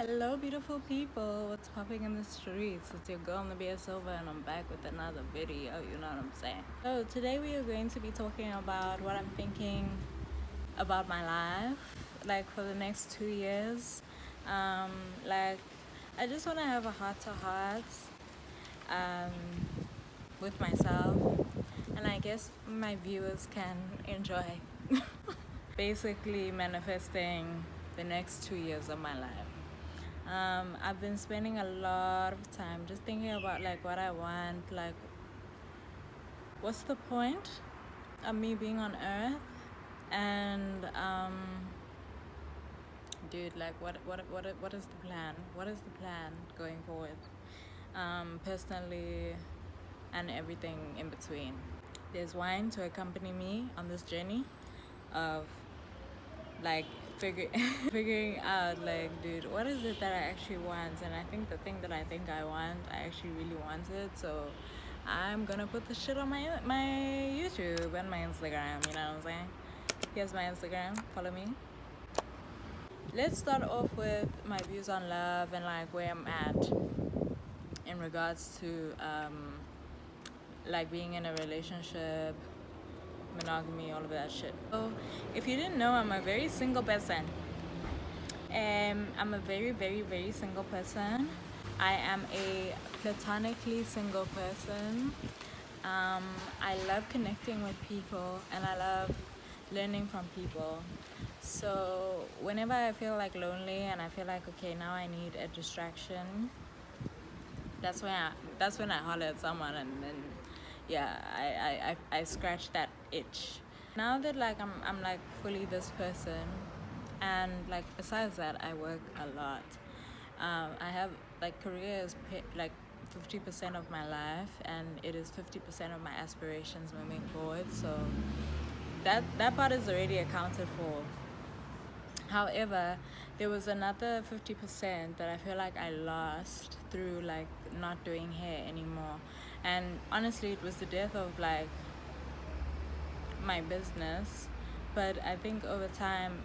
Hello, beautiful people. What's popping in the streets? It's your girl, Nabia Silva, and I'm back with another video. You know what I'm saying? So, today we are going to be talking about what I'm thinking about my life, like for the next 2 years. Um, like, I just want to have a heart to heart with myself, and I guess my viewers can enjoy. Basically, manifesting the next 2 years of my life. I've been spending a lot of time just thinking about like what I want, like what's the point of me being on earth, and dude, like what is the plan? What is the plan going forward? Personally, and everything in between. There's wine to accompany me on this journey of like figuring out like, dude, what is it that I actually want? And I think the thing that I think I want, I actually really want it. So I'm gonna put the shit on my YouTube and my Instagram. You know what I'm saying? Here's my Instagram. Follow me. Let's start off with my views on love and like where I'm at in regards to like being in a relationship, monogamy, all of that shit. So if you didn't know, I'm a very single person. I'm a very, very, very single person. I am a platonically single person. I love connecting with people and I love learning from people. So whenever I feel like lonely and I feel like, okay, now I need a distraction, that's when I holler at someone, and then yeah, I scratch that itch. Now that like I'm like fully this person, and like besides that I work a lot. I have like career is like 50% of my life, and it is 50% of my aspirations moving forward. So that part is already accounted for. However, there was another 50% that I feel like I lost through like not doing hair anymore. And honestly, it was the death of like my business. But I think over time,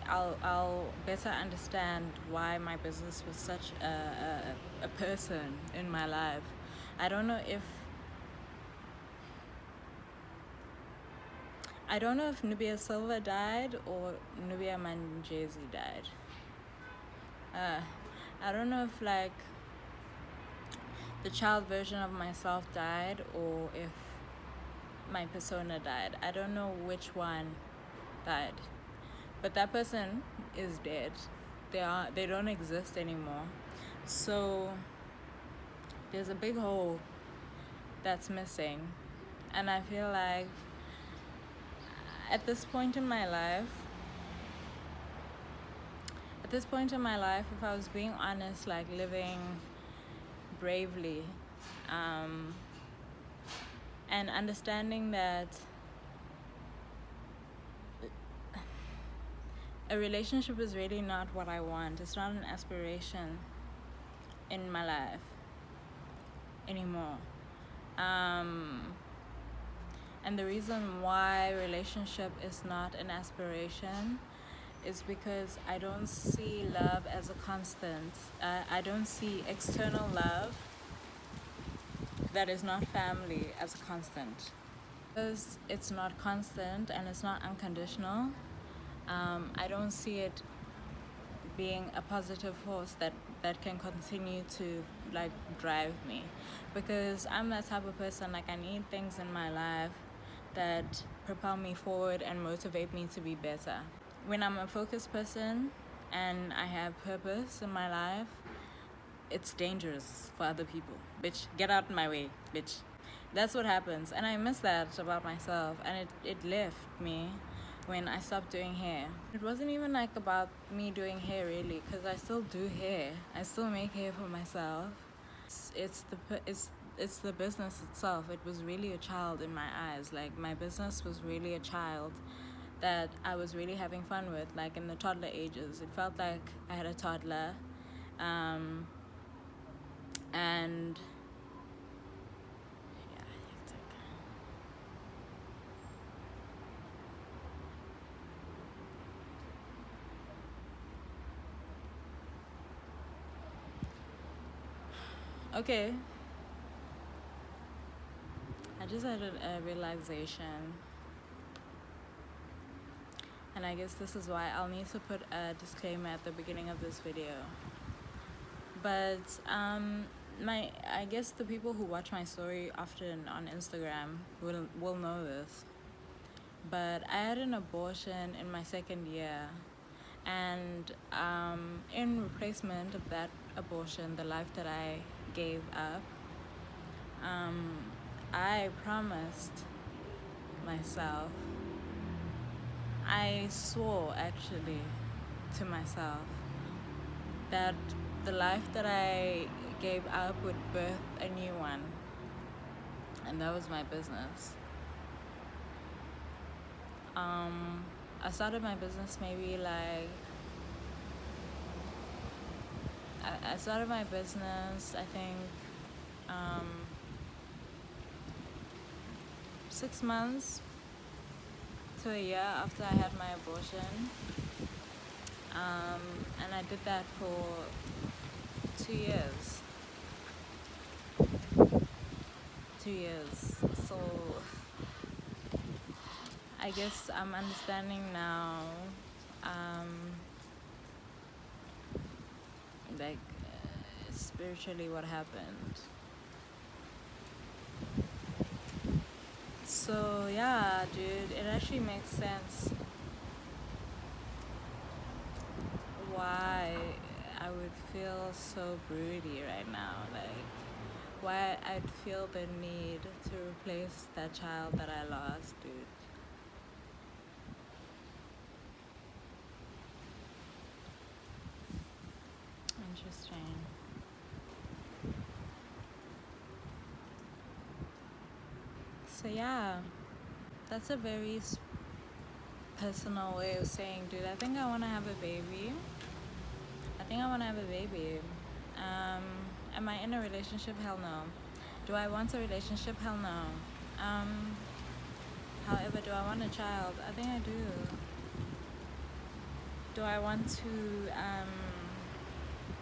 I'll better understand why my business was such a person in my life. I don't know if Nubia Silva died or Nubia Manjezi died. I don't know if like the child version of myself died or if my persona died. I don't know which one died. But that person is dead. They don't exist anymore. So there's a big hole that's missing. And I feel like at this point in my life, if I was being honest, like living bravely, and understanding that a relationship is really not what I want. It's not an aspiration in my life anymore. And the reason why relationship is not an aspiration is because I don't see love as a constant. I don't see external love that is not family as a constant. Because it's not constant and it's not unconditional, I don't see it being a positive force that can continue to like drive me, because I'm that type of person, like I need things in my life that propel me forward and motivate me to be better. When I'm a focused person and I have purpose in my life, it's dangerous for other people. Bitch, get out of my way, bitch. That's what happens, and I miss that about myself, and it left me when I stopped doing hair. It wasn't even like about me doing hair really, because I still do hair. I still make hair for myself. It's the business itself. It was really a child in my eyes. Like my business was really a child that I was really having fun with, like in the toddler ages. It felt like I had a toddler, and yeah, hectic. Okay, I just had a realization, and I guess this is why I'll need to put a disclaimer at the beginning of this video. But I guess the people who watch my story often on Instagram will know this. But I had an abortion in my second year, and in replacement of that abortion, the life that I gave up, I promised myself, I swore actually to myself that the life that I gave up would birth a new one, and that was my business. I started my business maybe like I started my business, I think, 6 months to a year after I had my abortion. And I did that for 2 years. 2 years. So I guess I'm understanding now, like, spiritually what happened. So yeah, dude, it actually makes sense why I would feel so broody right now. Like, why I'd feel the need to replace that child that I lost, dude. Interesting. So yeah, that's a very personal way of saying, dude, I think I want to have a baby. I think I want to have a baby. Am I in a relationship? Hell no. Do I want a relationship? Hell no. However, do I want a child? I think I do. Do I want to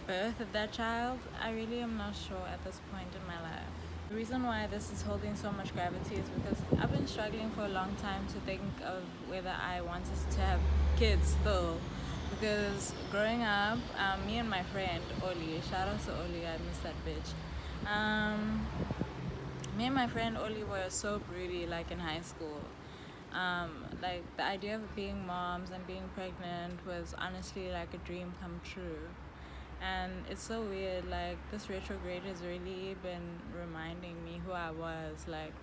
birth that child? I really am not sure at this point in my life. The reason why this is holding so much gravity is because I've been struggling for a long time to think of whether I wanted to have kids still. Because growing up, me and my friend Oli, shout out to Oli, I miss that bitch. Me and my friend Oli were so broody, like in high school. Like the idea of being moms and being pregnant was honestly like a dream come true. And it's so weird, like this retrograde has really been reminding me who I was, like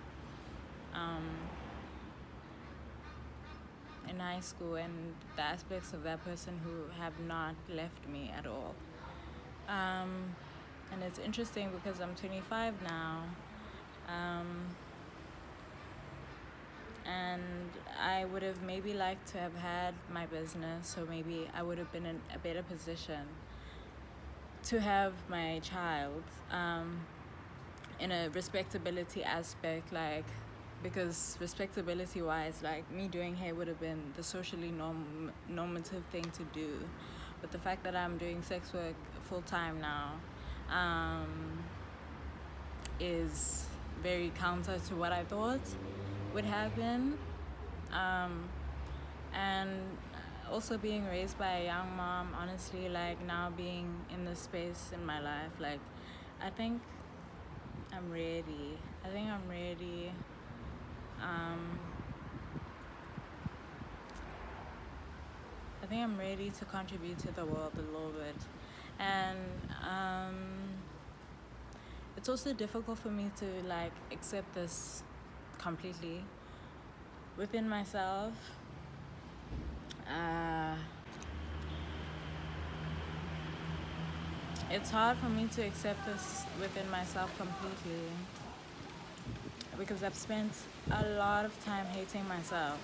in high school, and the aspects of that person who have not left me at all. And it's interesting because I'm 25 now, and I would have maybe liked to have had my business, so maybe I would have been in a better position to have my child, in a respectability aspect, like, because respectability wise, like me doing hair would have been the socially normative thing to do, but the fact that I'm doing sex work full time now is very counter to what I thought would happen. And also being raised by a young mom, honestly, like now being in this space in my life, like I think I'm ready. I think I'm ready. I think I'm ready to contribute to the world a little bit. And it's also difficult for me to like accept this completely within myself. It's hard for me to accept this within myself completely because I've spent a lot of time hating myself.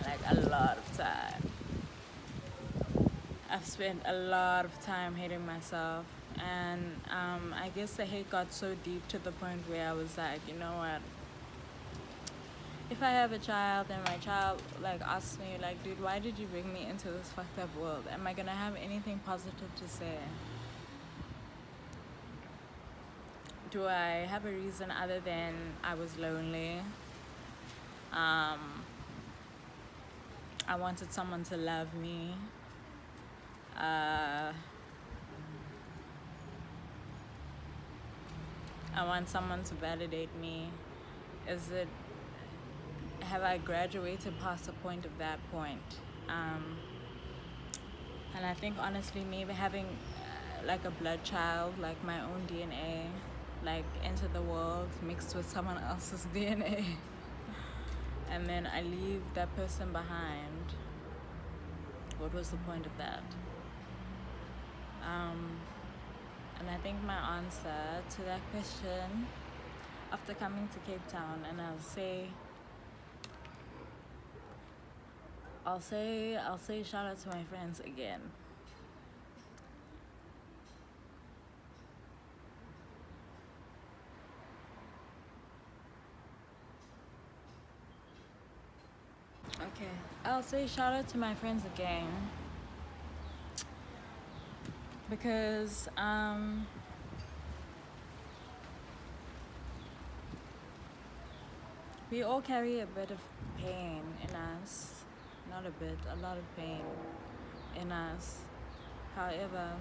Like a lot of time. I've spent a lot of time hating myself, and I guess the hate got so deep to the point where I was like, you know what? If I have a child and my child like asks me like, dude, why did you bring me into this fucked up world? Am I gonna have anything positive to say? Do I have a reason other than I was lonely? Um, I wanted someone to love me. Uh, I want someone to validate me. Have I graduated past the point of that point? And I think honestly, maybe having like a blood child, like my own DNA, like enter the world mixed with someone else's DNA, and then I leave that person behind. What was the point of that? And I think my answer to that question, after coming to Cape Town, and I'll say shout out to my friends again. Okay, I'll say shout out to my friends again because we all carry a bit of pain in us. Not a bit, a lot of pain in us. However,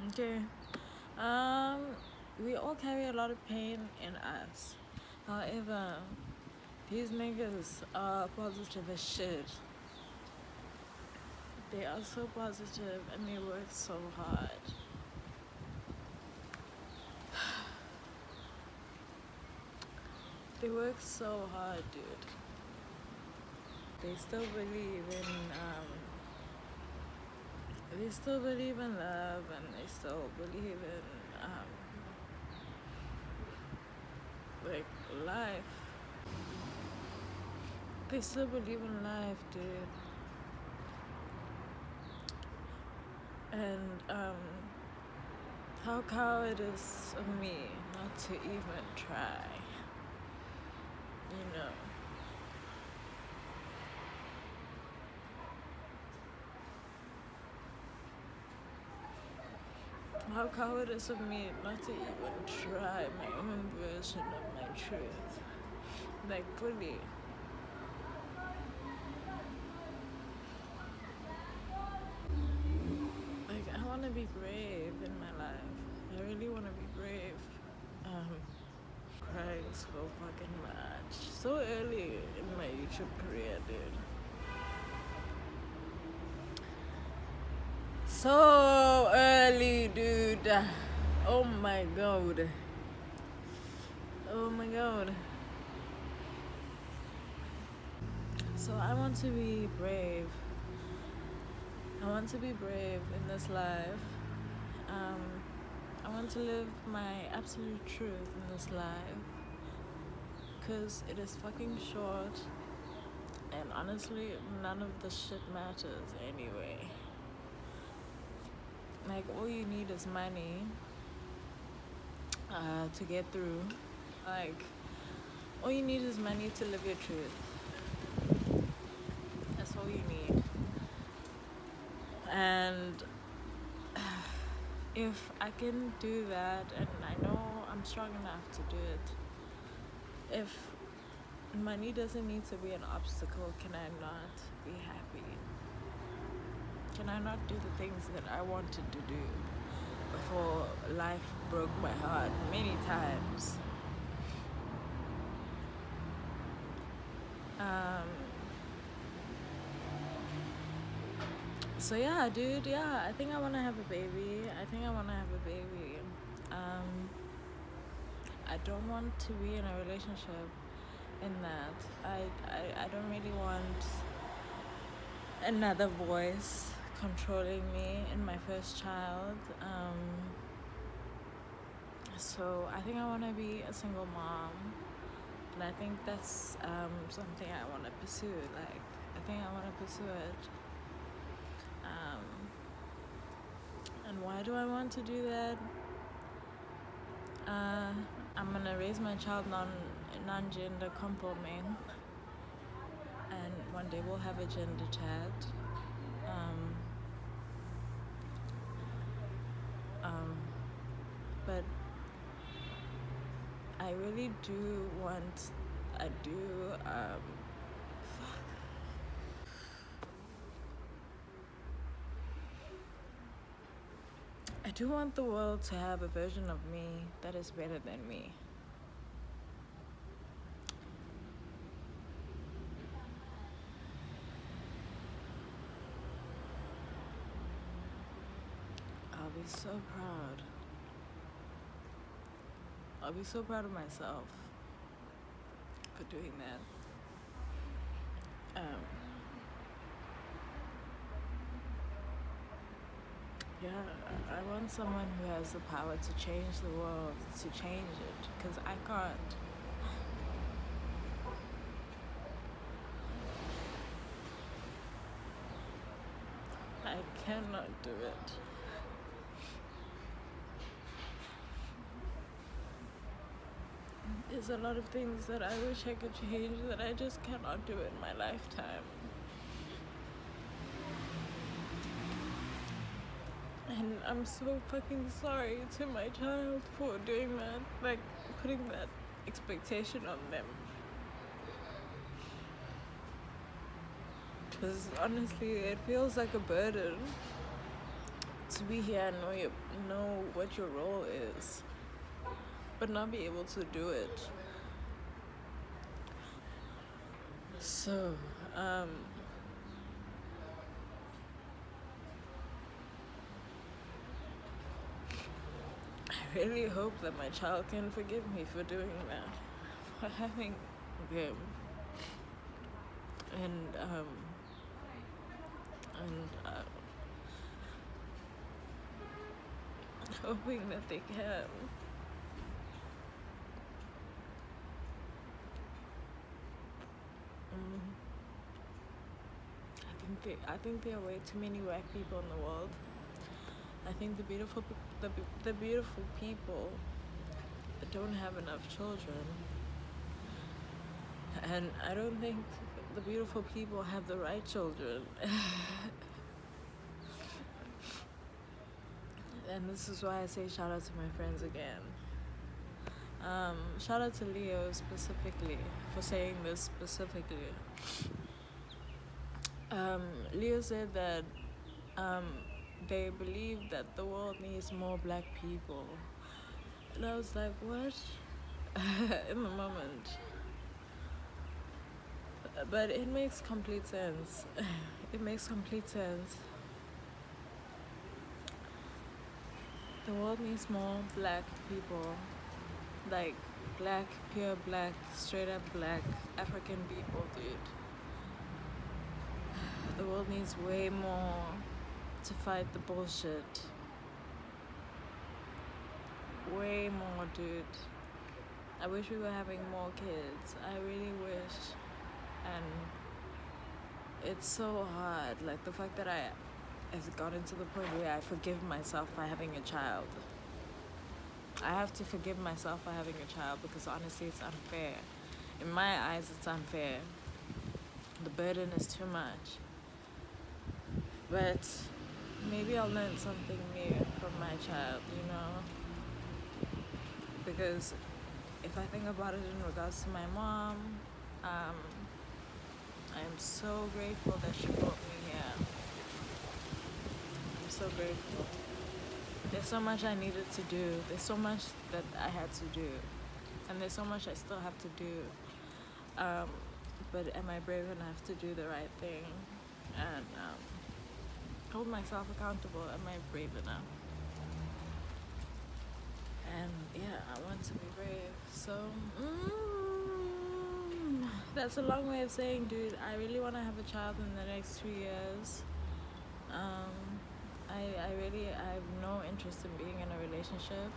okay, we all carry a lot of pain in us. However, these niggas are positive as shit. They are so positive and they work so hard. They work so hard, dude. They still believe in love, and they still believe in like life. They still believe in life, dude. And how cowardice of me not to even try, you know. How cowardice of me not to even try my own version of my truth. Like, fully. Like, I want to be brave in my life. I really want to be brave. Crying so fucking much. So early in my YouTube career, dude. So early, dude. Oh my god. Oh my god. So I want to be brave. I want to be brave in this life. I want to live my absolute truth in this life. Because it is fucking short. And honestly, none of the shit matters anyway. Like, all you need is money to get through. Like, all you need is money to live your truth. That's all you need. And if I can do that, and I know I'm strong enough to do it, if money doesn't need to be an obstacle, can I not be happy? Can I not do the things that I wanted to do before life broke my heart many times? So yeah, dude, yeah, I think I want to have a baby. I don't want to be in a relationship in that. I don't really want another voice controlling me in my first child. So I think I want to be a single mom. And I think that's something I want to pursue. Like, I think I want to pursue it. And why do I want to do that? I'm gonna raise my child non-gender conforming, and one day we'll have a gender chat. do want, I do, I do want the world to have a version of me that is better than me. I'll be so proud. I'll be so proud of myself for doing that. Yeah, I want someone who has the power to change the world, to change it, because I can't. I cannot do it. There's a lot of things that I wish I could change that I just cannot do in my lifetime. And I'm so fucking sorry to my child for doing that, like putting that expectation on them. Because honestly, it feels like a burden to be here and know what your role is, but not be able to do it. So, I really hope that my child can forgive me for doing that, for having him, and hoping that they can. I think there are way too many white people in the world. I think the beautiful people don't have enough children, and I don't think the beautiful people have the right children. And this is why I say shout out to my friends again. Shout out to Leo specifically for saying this specifically. Leo said that they believe that the world needs more black people. And I was like, what? In the moment. But it makes complete sense. It makes complete sense. The world needs more black people. Like black, pure black, straight up black African people, dude. The world needs way more to fight the bullshit. Way more, dude. I wish we were having more kids. I really wish. And it's so hard. Like the fact that I have gotten to the point where I forgive myself for having a child. I have to forgive myself for having a child because honestly it's unfair. In my eyes it's unfair. The burden is too much. But maybe I'll learn something new from my child, you know? Because if I think about it in regards to my mom, I am so grateful that she brought me here. I'm so grateful. There's so much I needed to do. There's so much that I had to do. And there's so much I still have to do. But am I brave enough to do the right thing? And hold myself accountable. Am I brave enough? And yeah, I want to be brave. So, that's a long way of saying, dude, I really want to have a child in the next 2 years. I have no interest in being in a relationship.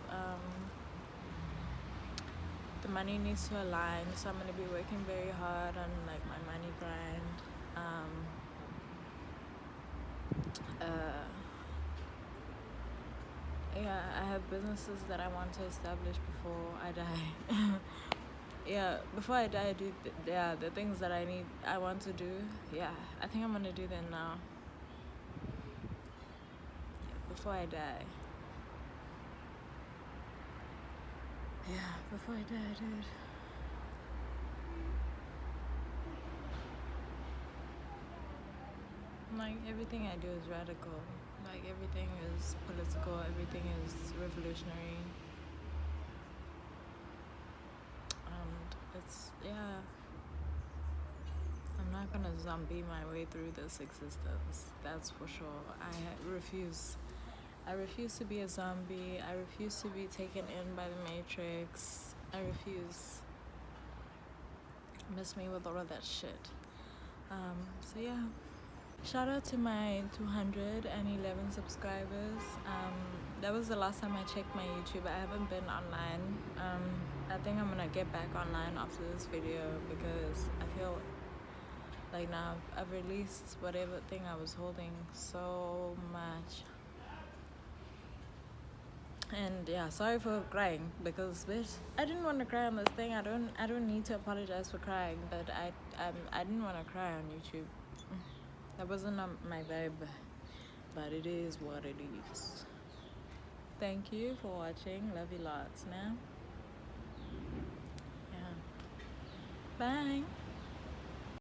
The money needs to align, so I'm gonna be working very hard on like my money grind. Yeah, I have businesses that I want to establish before I die. Yeah, before I die, dude. Yeah, the things that I want to do. Yeah, I think I'm gonna do them now. Before I die. Yeah, before I die, dude. Like everything I do is radical. Like everything is political. Everything is revolutionary. And it's, yeah. I'm not gonna zombie my way through this existence. That's for sure. I refuse. I refuse to be a zombie. I refuse to be taken in by the Matrix. I refuse. Miss me with all of that shit. So yeah. Shout out to my 211 subscribers. That was the last time I checked my YouTube. I haven't been online. I think I'm gonna get back online after this video because I feel like now I've released whatever thing I was holding so much. And yeah, sorry for crying because bitch, I didn't want to cry on this thing. I don't need to apologize for crying, but I didn't want to cry on YouTube. That wasn't my vibe, but it is what it is. Thank you for watching. Love you lots now. Yeah. Bye.